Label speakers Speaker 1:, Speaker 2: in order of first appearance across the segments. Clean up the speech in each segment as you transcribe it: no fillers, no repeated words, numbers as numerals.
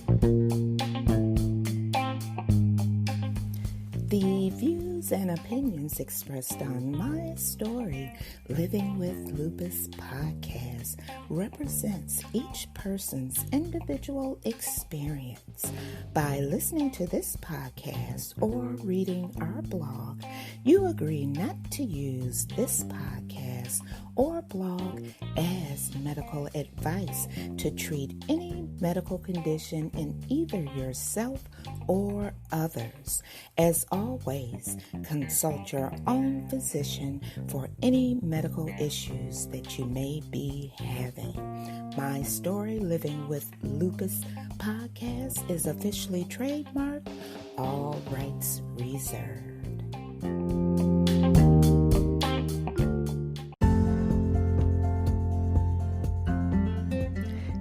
Speaker 1: The views and opinions expressed on My Story Living with Lupus podcast represents each person's individual experience. By listening to this podcast or reading our blog, you agree not to use this podcast or blog as medical advice to treat any medical condition in either yourself or others. As always, consult your own physician for any medical issues that you may be having. My Story Living with Lupus podcast is officially trademarked, all rights reserved.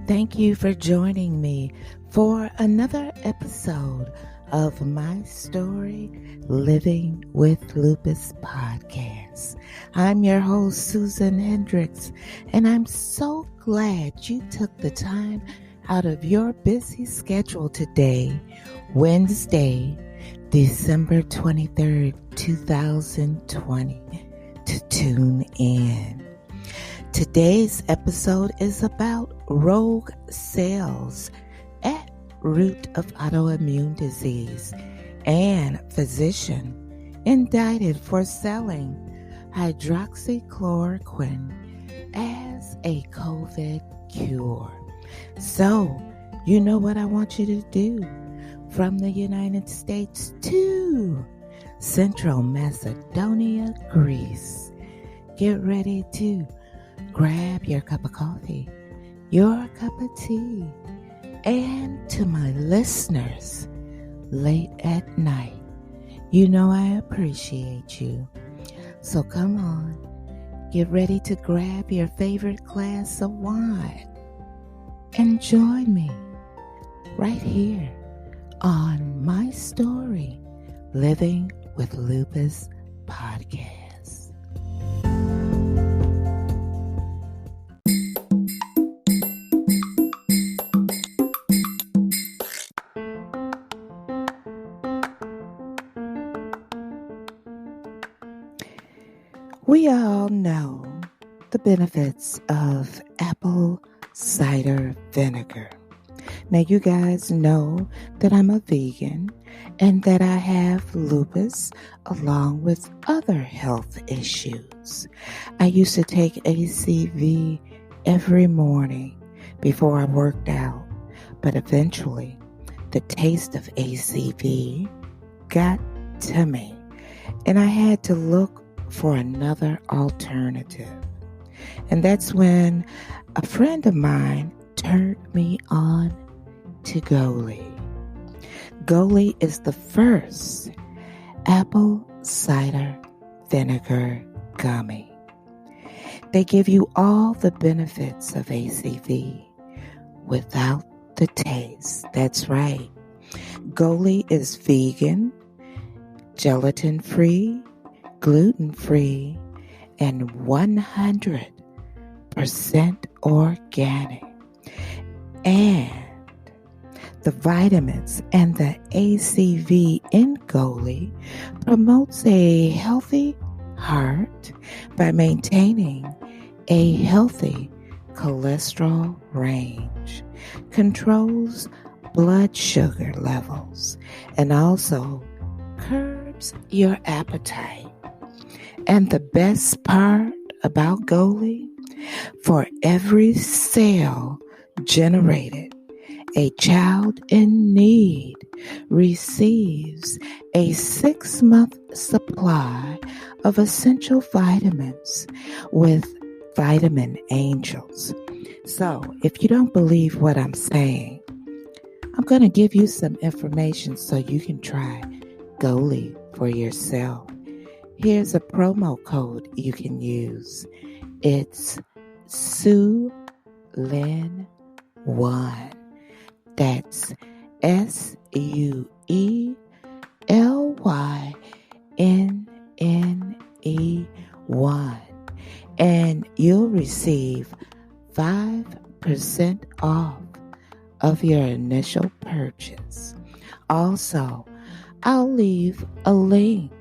Speaker 1: Thank you for joining me for another episode of My Story Living with Lupus podcast. I'm your host, Susan Hendricks, and I'm so glad you took the time out of your busy schedule today, Wednesday, December 23rd, 2020, to tune in. Today's episode is about rogue cells at root of autoimmune disease and physician indicted for selling hydroxychloroquine as a COVID cure. So, you know what I want you to do from the United States to Central Macedonia, Greece. Get ready to grab your cup of coffee, your cup of tea, and to my listeners late at night, you know I appreciate you. So come on, get ready to grab your favorite glass of wine and join me right here on My Story Living with Lupus podcast. We all know the benefits of apple cider vinegar. Now, you guys know that I'm a vegan and that I have lupus along with other health issues. I used to take ACV every morning before I worked out, but eventually the taste of ACV got to me and I had to look for another alternative. And that's when a friend of mine turned me on to Goli. Goli is the first apple cider vinegar gummy. They give you all the benefits of ACV without the taste. That's right. Goli is vegan, gelatin-free, gluten-free, and 100% organic. And the vitamins and the ACV in Goli promotes a healthy heart by maintaining a healthy cholesterol range, controls blood sugar levels, and also curbs your appetite. And the best part about Goli, for every cell generated, a child in need receives a 6-month supply of essential vitamins with Vitamin Angels. So, if you don't believe what I'm saying, I'm going to give you some information so you can try Goli for yourself. Here's a promo code you can use. It's SULYNN1. That's SULYNNE1. And you'll receive 5% off of your initial purchase. Also, I'll leave a link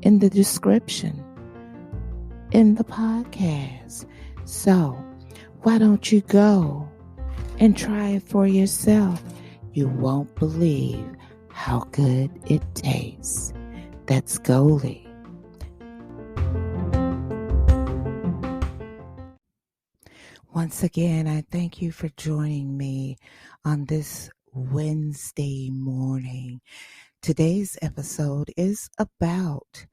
Speaker 1: in the description in the podcast. So, why don't you go and try it for yourself? You won't believe how good it tastes. That's Goli. Once again, I thank you for joining me on this Wednesday morning. Today's episode is about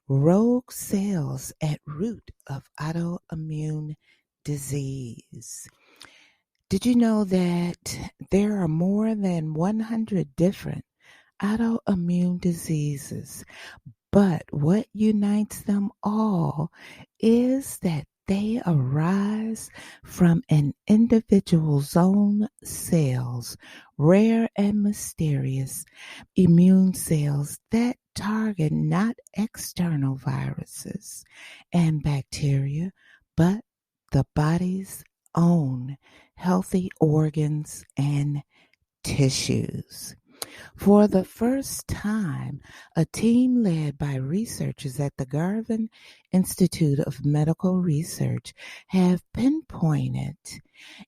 Speaker 1: rogue cells at root of autoimmune disease. Did you know that there are more than 100 different autoimmune diseases, but what unites them all is that they arise from an individual's own cells, rare and mysterious immune cells that target not external viruses and bacteria, but the body's own healthy organs and tissues. For the first time, a team led by researchers at the Garvan Institute of Medical Research have pinpointed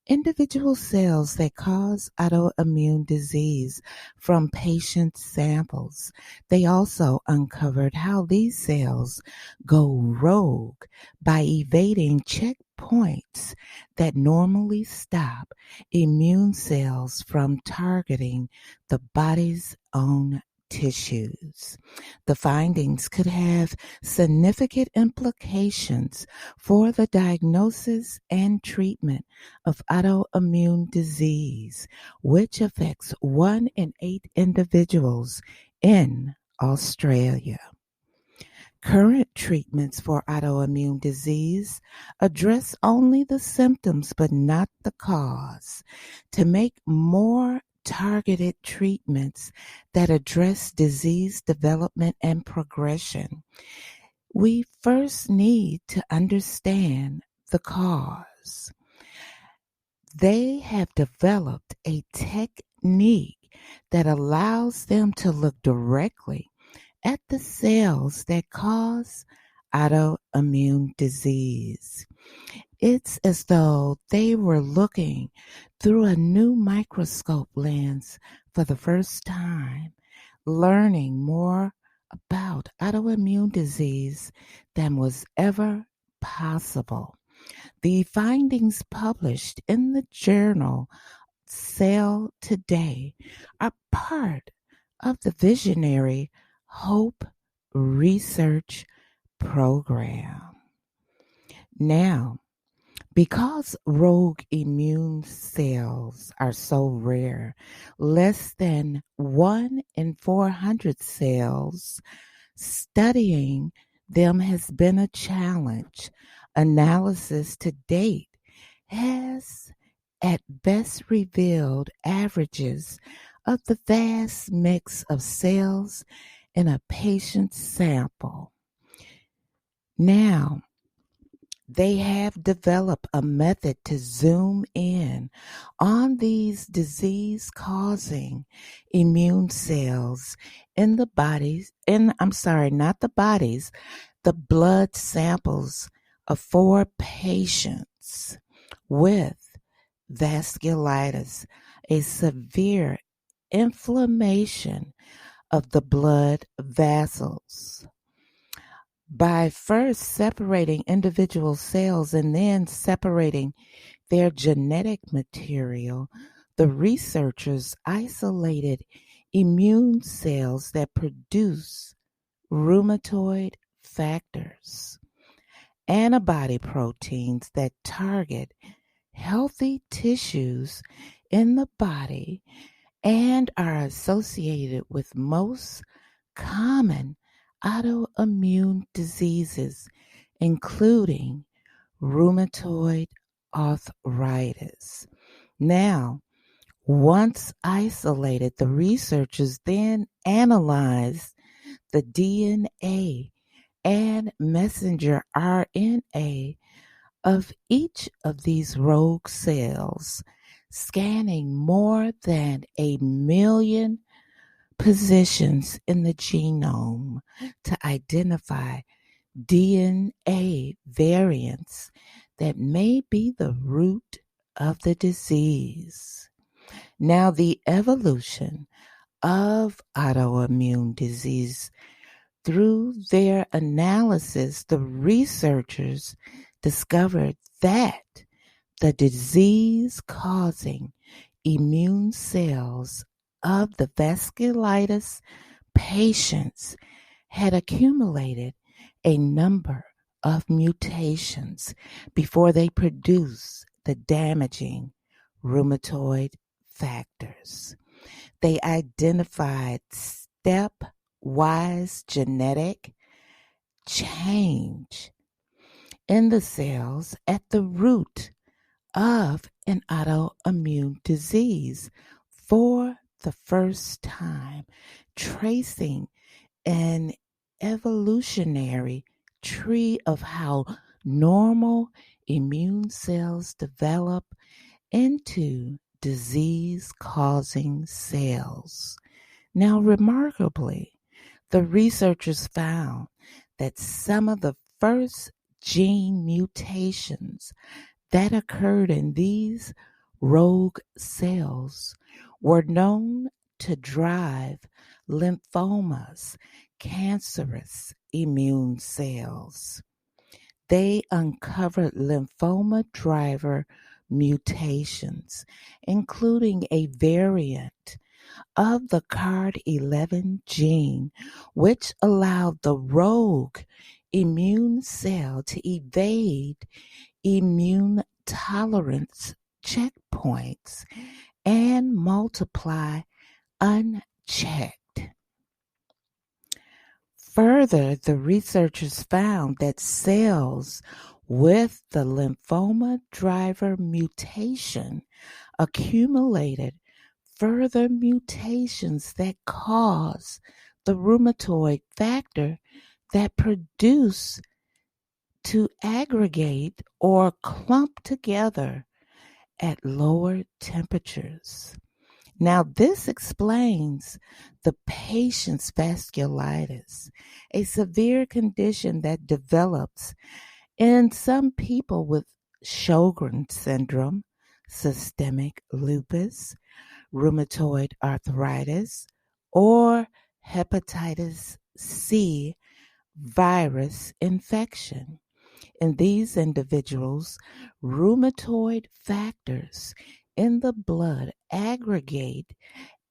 Speaker 1: individual cells that cause autoimmune disease from patient samples. They also uncovered how these cells go rogue by evading checkpoints that normally stop immune cells from targeting the body's own tissues. The findings could have significant implications for the diagnosis and treatment of autoimmune disease, which affects 1 in 8 individuals in Australia. Current treatments for autoimmune disease address only the symptoms but not the cause. To make more targeted treatments that address disease development and progression, we first need to understand the cause. They have developed a technique that allows them to look directly at the cells that cause autoimmune disease. It's as though they were looking through a new microscope lens for the first time, learning more about autoimmune disease than was ever possible. The findings published in the journal Cell Today are part of the visionary Hope Research Program. Now, because rogue immune cells are so rare, less than 1 in 400 cells, studying them has been a challenge. Analysis to date has at best revealed averages of the vast mix of cells in a patient's sample. Now, they have developed a method to zoom in on these disease-causing immune cells in the the blood samples of 4 patients with vasculitis, a severe inflammation of the blood vessels. By first separating individual cells and then separating their genetic material, the researchers isolated immune cells that produce rheumatoid factors, antibody proteins that target healthy tissues in the body and are associated with most common autoimmune diseases, including rheumatoid arthritis. Now, once isolated, the researchers then analyzed the DNA and messenger RNA of each of these rogue cells, scanning more than 1 million positions in the genome to identify DNA variants that may be the root of the disease. Now, the evolution of autoimmune disease, through their analysis, the researchers discovered that the disease-causing immune cells of the vasculitis patients had accumulated a number of mutations before they produced the damaging rheumatoid factors. They identified stepwise genetic change in the cells at the root of an autoimmune disease for the first time, tracing an evolutionary tree of how normal immune cells develop into disease-causing cells. Now, remarkably, the researchers found that some of the first gene mutations that occurred in these rogue cells were known to drive lymphomas, cancerous immune cells. They uncovered lymphoma driver mutations, including a variant of the CARD11 gene, which allowed the rogue immune cell to evade immune tolerance checkpoints and multiply unchecked. Further, the researchers found that cells with the lymphoma driver mutation accumulated further mutations that cause the rheumatoid factor that produce to aggregate or clump together at lower temperatures. Now, this explains the patient's vasculitis, a severe condition that develops in some people with Sjogren's syndrome, systemic lupus, rheumatoid arthritis, or hepatitis C virus infection. In these individuals, rheumatoid factors in the blood aggregate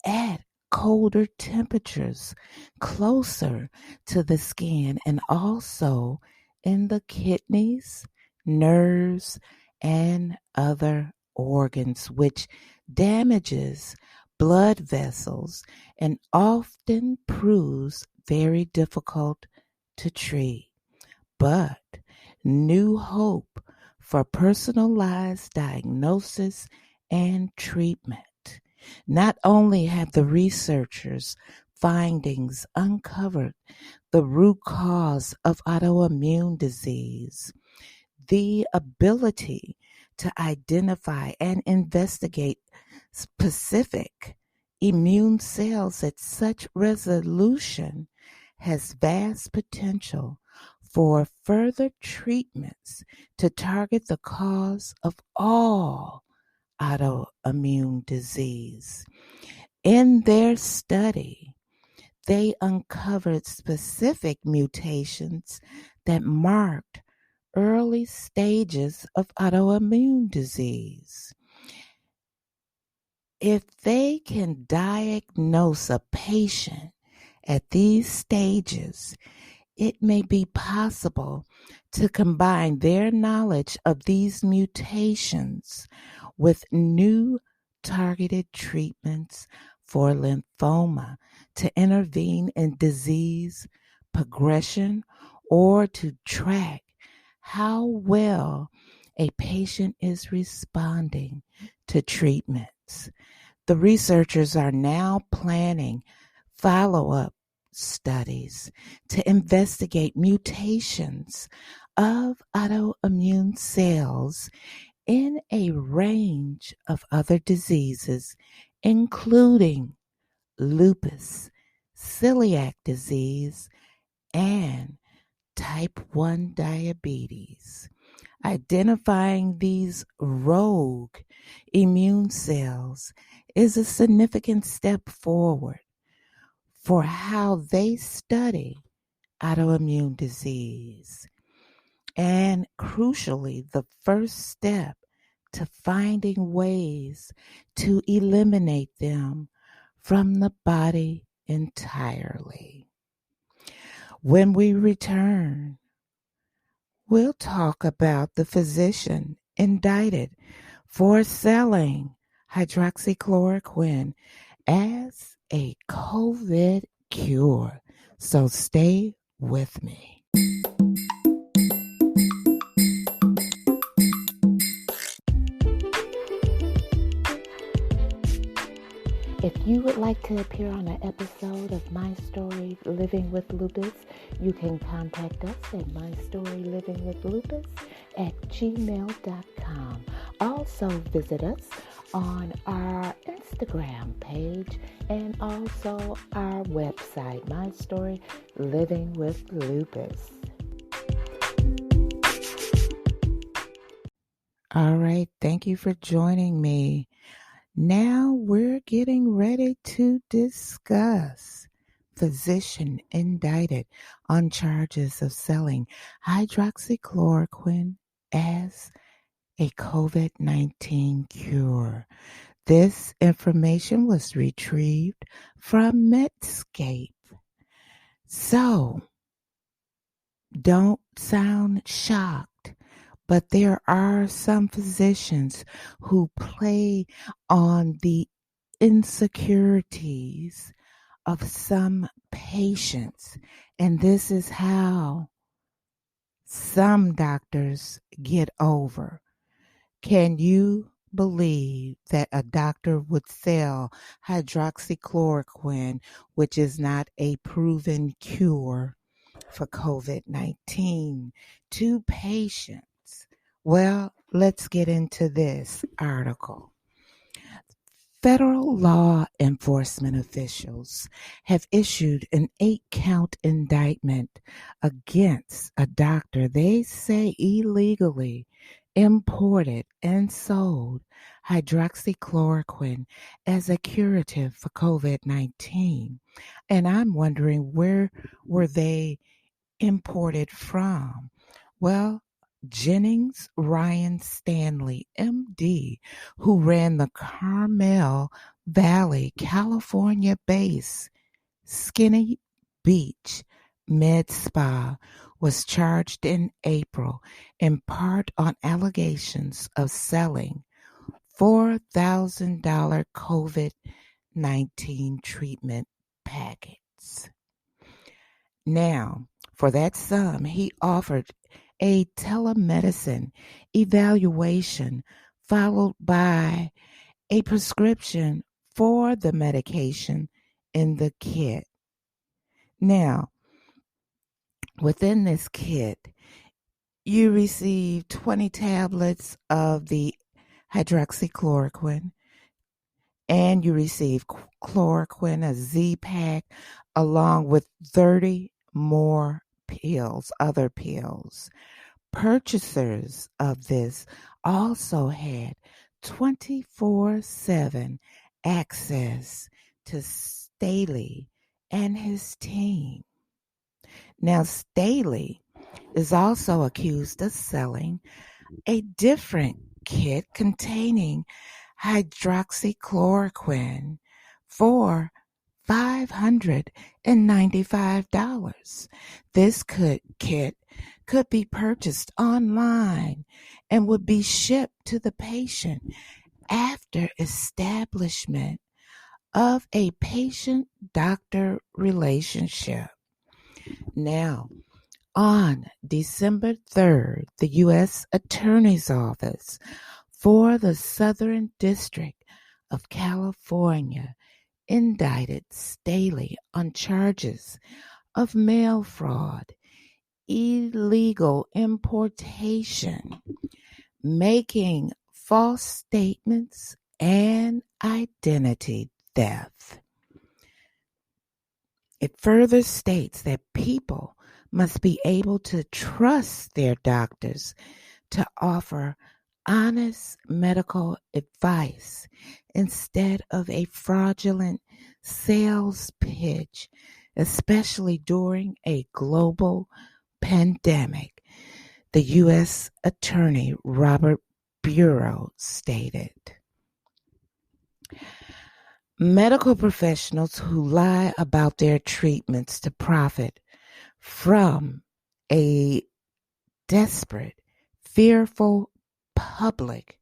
Speaker 1: at colder temperatures closer to the skin and also in the kidneys, nerves, and other organs, which damages blood vessels and often proves very difficult to treat. But new hope for personalized diagnosis and treatment. Not only have the researchers' findings uncovered the root cause of autoimmune disease, the ability to identify and investigate specific immune cells at such resolution has vast potential for further treatments to target the cause of all autoimmune disease. In their study, they uncovered specific mutations that marked early stages of autoimmune disease. If they can diagnose a patient at these stages, it may be possible to combine their knowledge of these mutations with new targeted treatments for lymphoma to intervene in disease progression or to track how well a patient is responding to treatments. The researchers are now planning follow-up studies to investigate mutations of autoimmune cells in a range of other diseases, including lupus, celiac disease, and type 1 diabetes. Identifying these rogue immune cells is a significant step forward for how they study autoimmune disease. And crucially, the first step to finding ways to eliminate them from the body entirely. When we return, we'll talk about the physician indicted for selling hydroxychloroquine as a COVID cure. So stay with me. If you would like to appear on an episode of My Story Living with Lupus, you can contact us at mystorylivingwithlupus@gmail.com. Also visit us on our Instagram page and also our website, My Story Living with Lupus. All right, thank you for joining me. Now we're getting ready to discuss physician indicted on charges of selling hydroxychloroquine as a COVID-19 cure. This information was retrieved from Medscape. So, don't sound shocked, but there are some physicians who play on the insecurities of some patients, and this is how some doctors get over. Can you believe that a doctor would sell hydroxychloroquine, which is not a proven cure for COVID-19, to patients? Well, let's get into this article. Federal law enforcement officials have issued an 8-count indictment against a doctor they say illegally imported and sold hydroxychloroquine as a curative for COVID-19. And I'm wondering, where were they imported from? Well, Jennings Ryan Stanley, MD, who ran the Carmel Valley, California-based Skinny Beach Med Spa, was charged in April, in part on allegations of selling $4,000 COVID-19 treatment packets. Now, for that sum, he offered a telemedicine evaluation followed by a prescription for the medication in the kit. Now, within this kit, you receive 20 tablets of the hydroxychloroquine, and you receive chloroquine, a Z-Pack, along with 30 more pills, other pills. Purchasers of this also had 24/7 access to Staley and his team. Now, Staley is also accused of selling a different kit containing hydroxychloroquine for $595. This kit could be purchased online and would be shipped to the patient after establishment of a patient-doctor relationship. Now, on December 3rd, the U.S. Attorney's Office for the Southern District of California indicted Staley on charges of mail fraud, illegal importation, making false statements and identity theft. It further states that people must be able to trust their doctors to offer honest medical advice instead of a fraudulent sales pitch, especially during a global pandemic, the U.S. Attorney Robert Bureau stated. Medical professionals who lie about their treatments to profit from a desperate, fearful public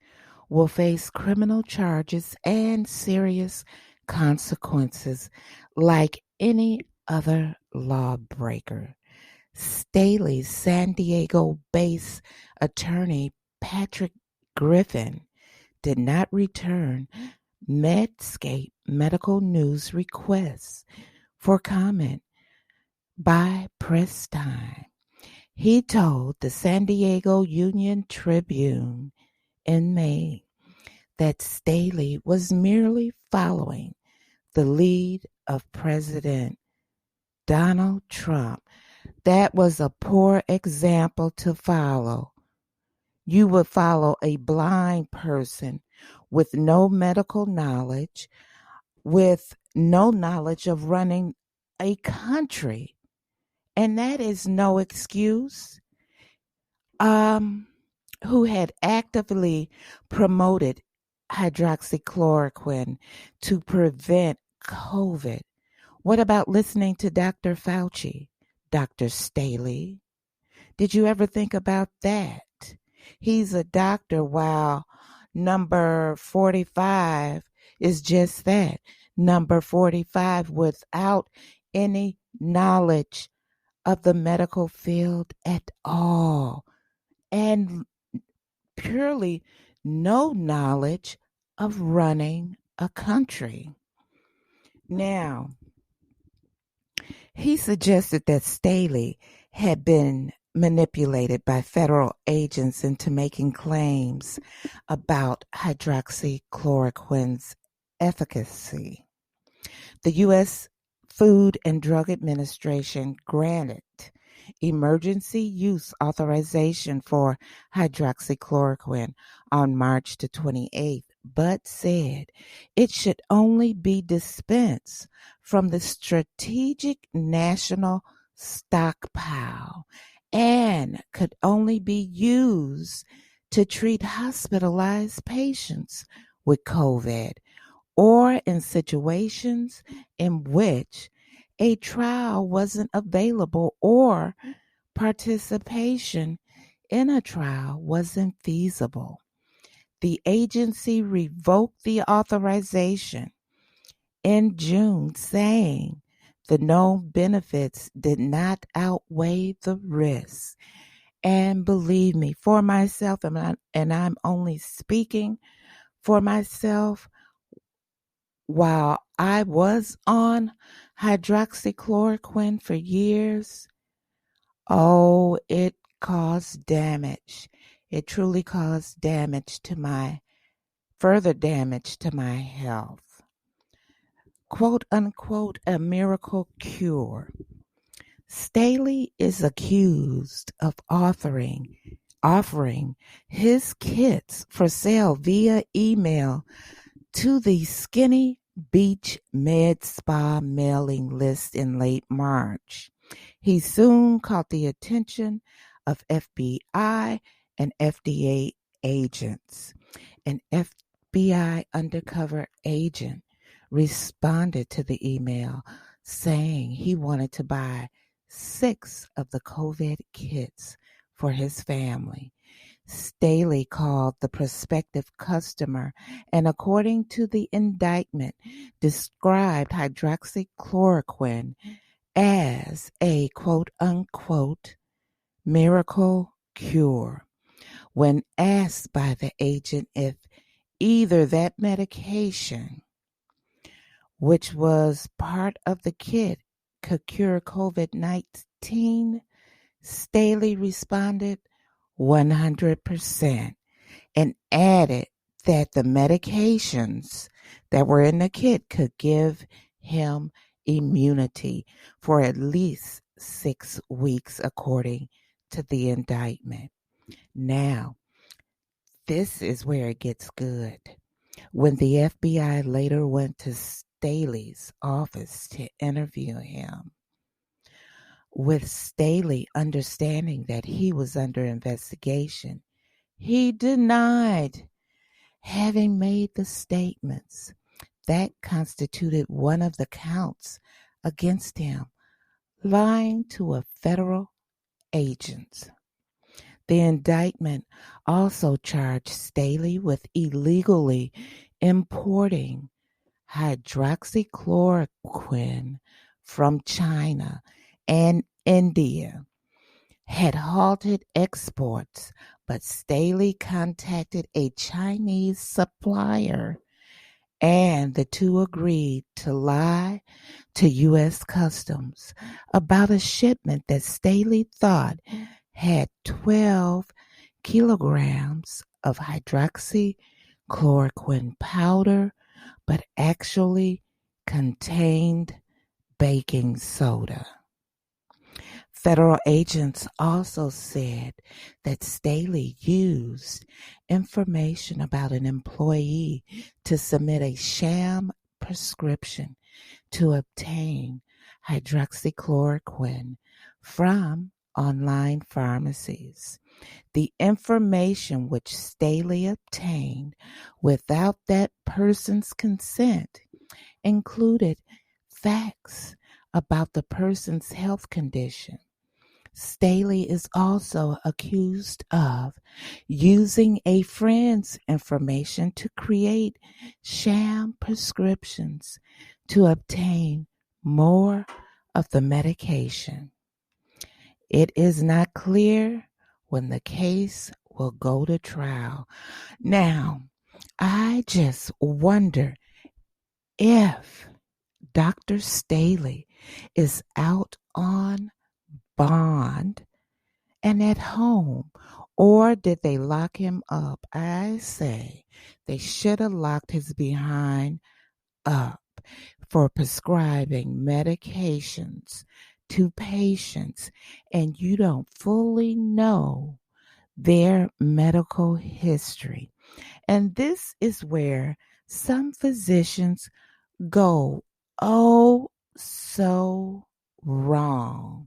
Speaker 1: will face criminal charges and serious consequences like any other lawbreaker. Staley's San Diego-based attorney Patrick Griffin did not return Medscape Medical News requests for comment by press time. He told the San Diego Union Tribune in May that Staley was merely following the lead of President Donald Trump. That was a poor example to follow. You would follow a blind person with no medical knowledge, with no knowledge of running a country. And that is no excuse. Who had actively promoted hydroxychloroquine to prevent COVID. What about listening to Dr. Fauci, Dr. Staley? Did you ever think about that? He's a doctor, while number 45 is just that, number 45, without any knowledge of the medical field at all, and purely no knowledge of running a country. Now, he suggested that Staley had been manipulated by federal agents into making claims about hydroxychloroquine's efficacy. The U.S. Food and Drug Administration granted emergency use authorization for hydroxychloroquine on March the 28th, but said it should only be dispensed from the Strategic National Stockpile and could only be used to treat hospitalized patients with COVID or in situations in which a trial wasn't available or participation in a trial wasn't feasible. The agency revoked the authorization in June, saying the known benefits did not outweigh the risks. And believe me, for myself, and I'm only speaking for myself, while I was on hydroxychloroquine for years, it caused damage. It truly caused further damage to my health. Quote unquote, a miracle cure. Staley is accused of offering his kits for sale via email to the Skinny Beach Med Spa mailing list in late March. He soon caught the attention of FBI and FDA agents. An FBI undercover agent responded to the email saying he wanted to buy 6 of the COVID kits for his family. Staley called the prospective customer and, according to the indictment, described hydroxychloroquine as a quote-unquote miracle cure. When asked by the agent if either that medication, which was part of the kit, could cure COVID-19, Staley responded 100% and added that the medications that were in the kit could give him immunity for at least 6 weeks, according to the indictment. Now, this is where it gets good. When the FBI later went to Staley's office to interview him, with Staley understanding that he was under investigation, he denied having made the statements that constituted one of the counts against him, lying to a federal agent. The indictment also charged Staley with illegally importing hydroxychloroquine from China and India, had halted exports, but Staley contacted a Chinese supplier and the two agreed to lie to U.S. Customs about a shipment that Staley thought had 12 kilograms of hydroxychloroquine powder, but actually contained baking soda. Federal agents also said that Staley used information about an employee to submit a sham prescription to obtain hydroxychloroquine from online pharmacies. The information which Staley obtained without that person's consent included facts about the person's health condition. Staley is also accused of using a friend's information to create sham prescriptions to obtain more of the medication. It is not clear when the case will go to trial. Now, I just wonder if Dr. Staley is out on bond and at home, or did they lock him up? I say they should have locked his behind up for prescribing medications to patients and you don't fully know their medical history. And this is where some physicians go so wrong.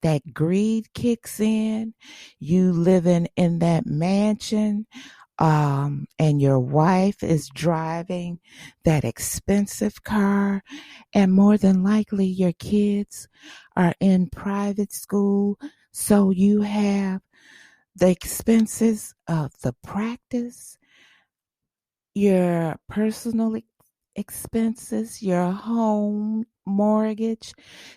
Speaker 1: That greed kicks in. You living in that mansion, and your wife is driving that expensive car, and more than likely your kids are in private school, so you have the expenses of the practice, your personal expenses, your home mortgage,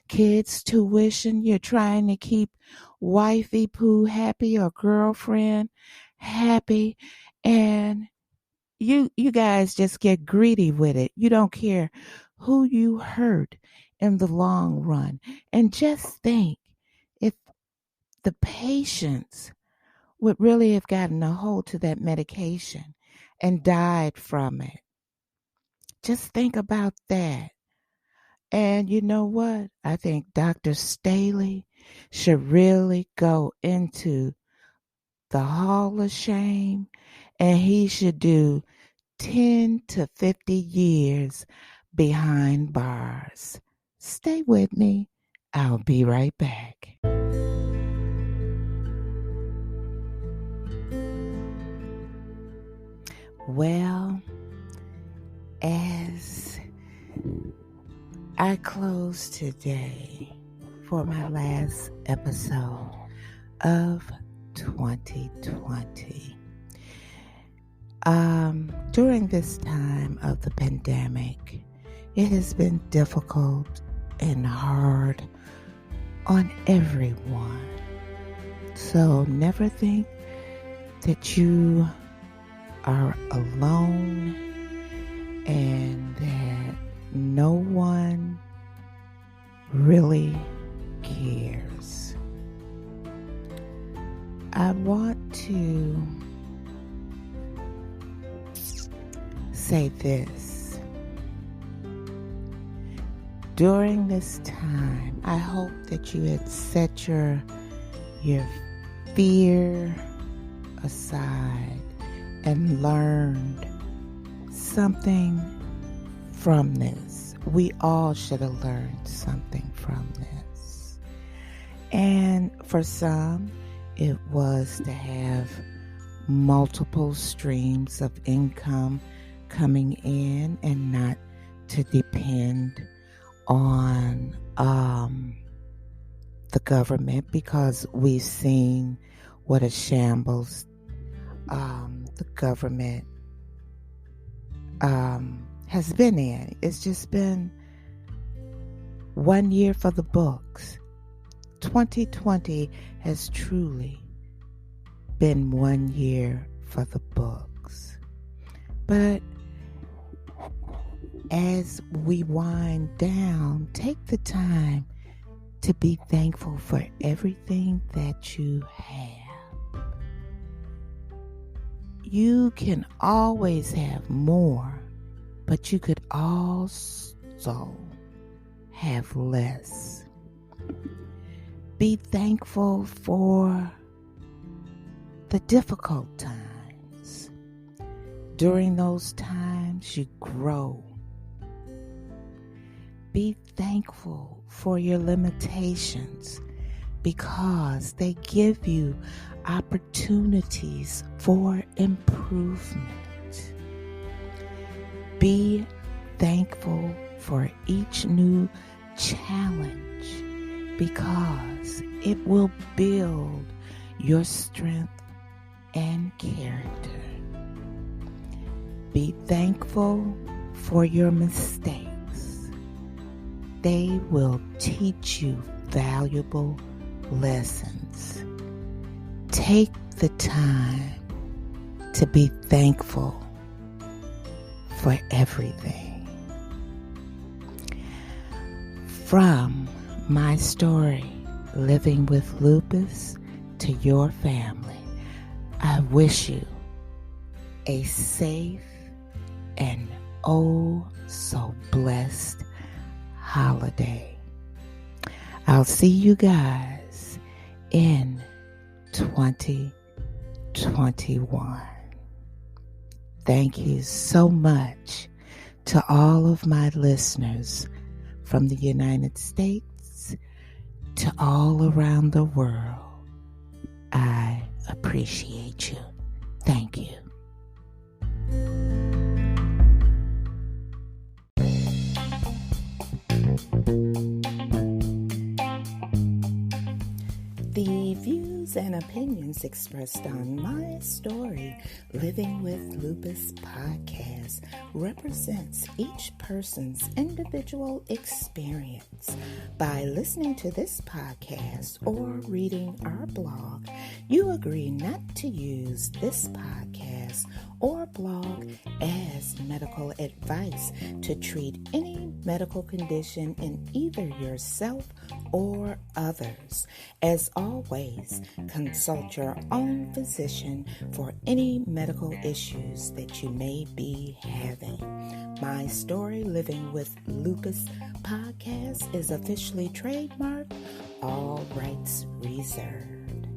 Speaker 1: kids' tuition. You're trying to keep wifey poo happy or girlfriend happy, and you guys just get greedy with it. You don't care who you hurt in the long run. And just think, if the patients would really have gotten a hold to that medication and died from it. Just think about that. And you know what? I think Dr. Staley should really go into the Hall of Shame, and he should do 10 to 50 years behind bars. Stay with me. I'll be right back. Well, as I close today for my last episode of 2020. During this time of the pandemic, it has been difficult and hard on everyone. So never think that you are alone and that no one really cares. I want to during this time, I hope that you had set your fear aside and learned something from this. We all should have learned something from this. And for some, it was to have multiple streams of income coming in and not to depend on the government, because we've seen what a shambles the government has been in. It's just been 1 year for the books. 2020 has truly been 1 year for the books. But as we wind down, take the time to be thankful for everything that you have. You can always have more, but you could also have less. Be thankful for the difficult times. During those times, you grow. Be thankful for your limitations, because they give you opportunities for improvement. Be thankful for each new challenge, because it will build your strength and character. Be thankful for your mistakes. They will teach you valuable lessons. Take the time to be thankful for everything. From my story, Living with Lupus, to your family, I wish you a safe and oh so blessed holiday. I'll see you guys in 2021. Thank you so much to all of my listeners from the United States to all around the world. I appreciate you. Thank you. The views and opinions expressed on my story, Living with Lupus podcast, represents each person's individual experience. By listening to this podcast or reading our blog, you agree not to use this podcast or blog as medical advice to treat any medical condition in either yourself or others. As always, consult your own physician for any medical issues that you may be having. My Story Living with Lupus podcast is officially trademarked, all rights reserved.